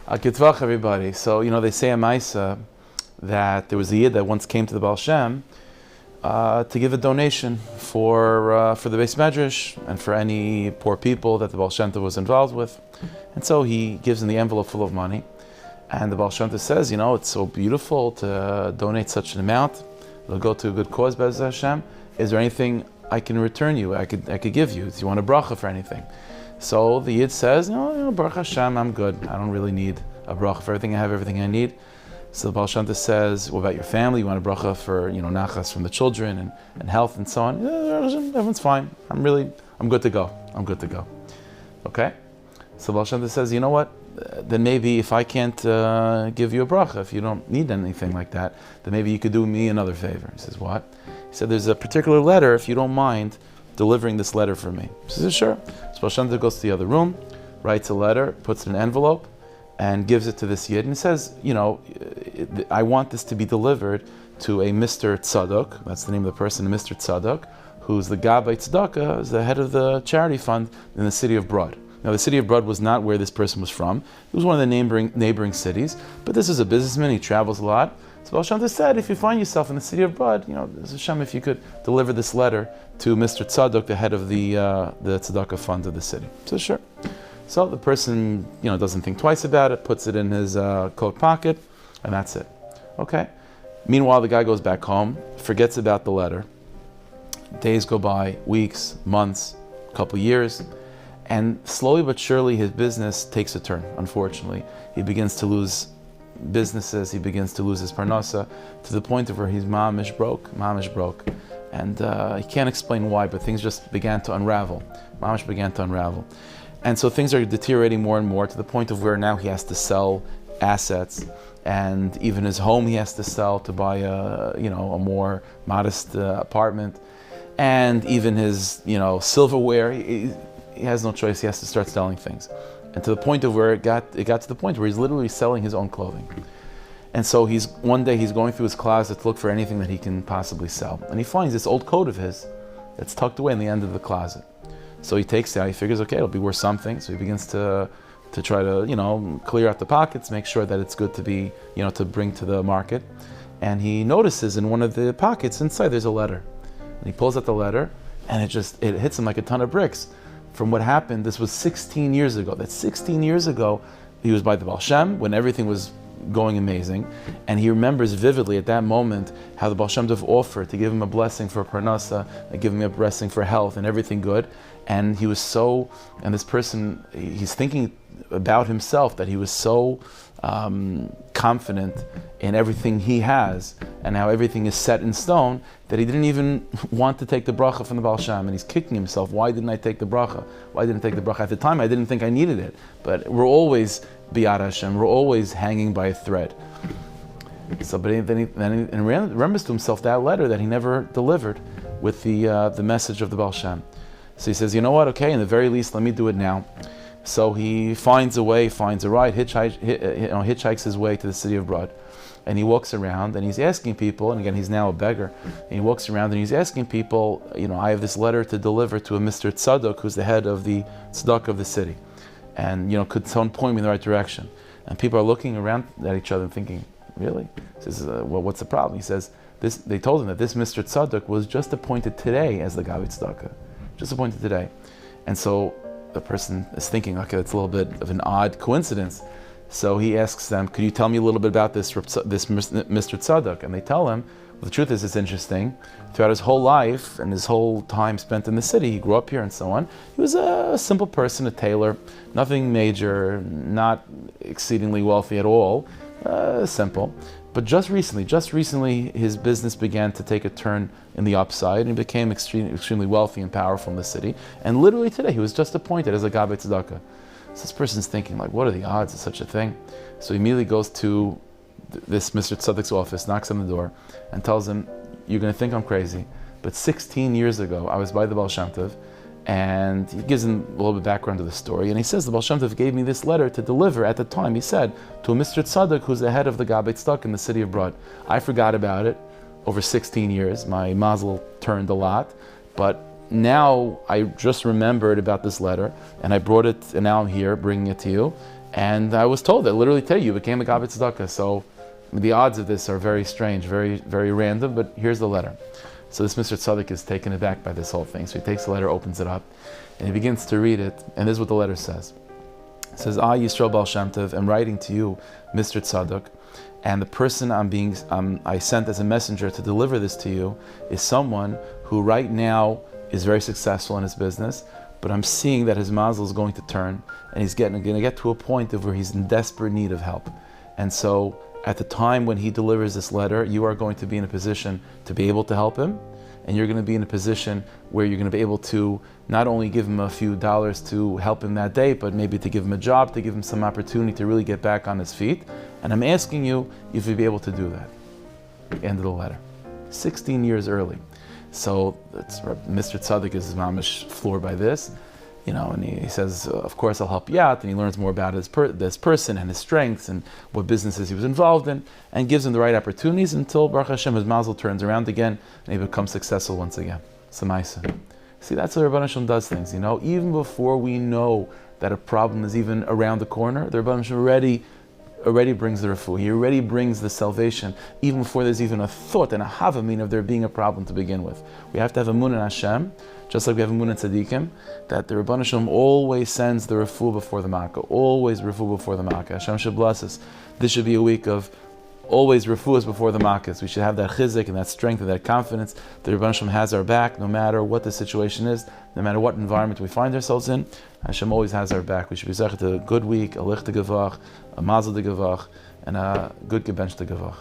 Gitvach, everybody. So, they say a Maisa that there was a Yid that once came to the Baal Shem to give a donation for the Beis Medrash and for any poor people that the Baal Shem Tov was involved with. And so he gives him the envelope full of money. And the Baal Shem Tov says, it's so beautiful to donate such an amount. It'll go to a good cause, Be'ez Hashem. Is there anything I can return you? I could give you. Do you want a bracha for anything? So the Yid says, Baruch Hashem, I'm good. I don't really need a bracha for everything. I have everything I need. So the Baal Shem Tov says, what about your family? You want a bracha for, nachas from the children and health and so on? Everyone's fine. I'm good to go. I'm good to go. Okay? So Baal Shem Tov says, you know what? Then maybe if I can't give you a bracha, if you don't need anything like that, then maybe you could do me another favor. He says, what? He said, there's a particular letter, if you don't mind delivering this letter for me. He says, sure. So Baal Shem Tov goes to the other room, writes a letter, puts it in an envelope, and gives it to this Yid. And he says, I want this to be delivered to a Mr. Tzadok, that's the name of the person, Mr. Tzadok, who's the Gabbai Tzedakah, is the head of the charity fund in the city of Brod. Now, the city of Brod was not where this person was from. It was one of the neighboring cities, but this is a businessman, he travels a lot. So Baal Shem Tov said, if you find yourself in the city of Brod, Hashem, if you could deliver this letter to Mr. Tzadok, the head of the Tzedakah fund of the city. So sure. So the person, doesn't think twice about it, puts it in his coat pocket, and that's it. Okay. Meanwhile, the guy goes back home, forgets about the letter. Days go by, weeks, months, a couple years, and slowly but surely his business takes a turn, unfortunately. He begins to lose businesses, he begins to lose his parnasa, to the point of where he's mamish broke. And he can't explain why, but things just began to unravel. Mamish began to unravel. And so things are deteriorating more and more to the point of where now he has to sell assets, and even his home he has to sell to buy a more modest apartment, and even his silverware. He has no choice. He has to start selling things, and to the point of where it got to the point where he's literally selling his own clothing. And so one day he's going through his closet to look for anything that he can possibly sell, and he finds this old coat of his that's tucked away in the end of the closet. So he takes it out. He figures, okay, it'll be worth something. So he begins to try to clear out the pockets, make sure that it's good to be to bring to the market. And he notices in one of the pockets inside there's a letter, and he pulls out the letter, and it hits him like a ton of bricks. From what happened, this was 16 years ago. That's 16 years ago. He was by the Baal Shem when everything was going amazing, and he remembers vividly at that moment how the Baal Shem Tov offered to give him a blessing for parnasa, and give him a blessing for health and everything good. And he was and this person, he's thinking about himself that he was so confident in everything he has and how everything is set in stone that he didn't even want to take the bracha from the Baal Shem, and he's kicking himself. Why didn't I take the bracha? Why didn't I take the bracha? At the time I didn't think I needed it, but we're always biyad Hashem, we're always hanging by a thread. So but then he remembers to himself that letter that he never delivered with the message of the Baal Shem. So he says, you know what, okay, in the very least, let me do it now. So he finds a ride, hitchhikes his way to the city of Brod. And he walks around and he's asking people, and again, he's now a beggar, and he walks around and he's asking people, I have this letter to deliver to a Mr. Tzadok, who's the head of the tzedakah of the city. And, could someone point me in the right direction? And people are looking around at each other and thinking, really? He says, well, what's the problem? He says, they told him that this Mr. Tzadok was just appointed today as the Gabbai Tzedakah. Just appointed today. And so the person is thinking, okay, that's a little bit of an odd coincidence. So he asks them, could you tell me a little bit about this Mr. Tzadok? And they tell him, well, the truth is, it's interesting. Throughout his whole life and his whole time spent in the city, he grew up here and so on. He was a simple person, a tailor, nothing major, not exceedingly wealthy at all, simple. But just recently, his business began to take a turn in the upside, and he became extremely wealthy and powerful in the city. And literally today, he was just appointed as a Gabbai Tzedakah. So this person's thinking, what are the odds of such a thing? So he immediately goes to this Mr. Tzadok's office, knocks on the door, and tells him, you're going to think I'm crazy, but 16 years ago, I was by the Baal Shem Tov, and he gives him a little bit of background to the story, and he says, the Baal Shem Tov gave me this letter to deliver at the time, he said, to a Mr. Tzadok, who's the head of the Gabbai Tzedakah in the city of Brod. I forgot about it over 16 years. My mazel turned a lot, but now I just remembered about this letter, and I brought it, and now I'm here bringing it to you. And I was told that literally today you became a Gabbai Tzedakah. So the odds of this are very strange, very, very random, but here's the letter. So this Mr. Tzaddik is taken aback by this whole thing. So he takes the letter, opens it up, and he begins to read it, and this is what the letter says. It says, I, Yisrael Baal Shem Tov, am writing to you, Mr. Tzaddik, and the person I sent as a messenger to deliver this to you is someone who right now is very successful in his business, but I'm seeing that his mazel is going to turn, and he's going to get to a point of where he's in desperate need of help. And so at the time when he delivers this letter, you are going to be in a position to be able to help him, and you're going to be in a position where you're going to be able to not only give him a few dollars to help him that day, but maybe to give him a job, to give him some opportunity to really get back on his feet. And I'm asking you if you'd be able to do that. End of the letter. 16 years early. So Mr. Tzaddik is mamish floored by this. And he says, of course I'll help you out, and he learns more about this person and his strengths and what businesses he was involved in, and gives him the right opportunities until Baruch Hashem, his mazel turns around again, and he becomes successful once again. Samaisa. See, that's how Rebbeinu Hashem does things, even before we know that a problem is even around the corner, the Rebbeinu Hashem already brings the refuah. He already brings the salvation, even before there's even a thought and a havamina of there being a problem to begin with. We have to have emunah in Hashem, just like we have emunah in Tzadikim, that the Rebbeinu Hashem always sends the refuah before the makkah, always refuah before the makkah. Hashem should bless us. This should be a week of always refuahs before the makkahs. We should have that chizuk and that strength and that confidence that Rebbeinu Hashem has our back, no matter what the situation is, no matter what environment we find ourselves in. Hashem always has our back. We should be zechet to a good week, a lich to gevach, a mazel to gevach, and a good gebench to gevach.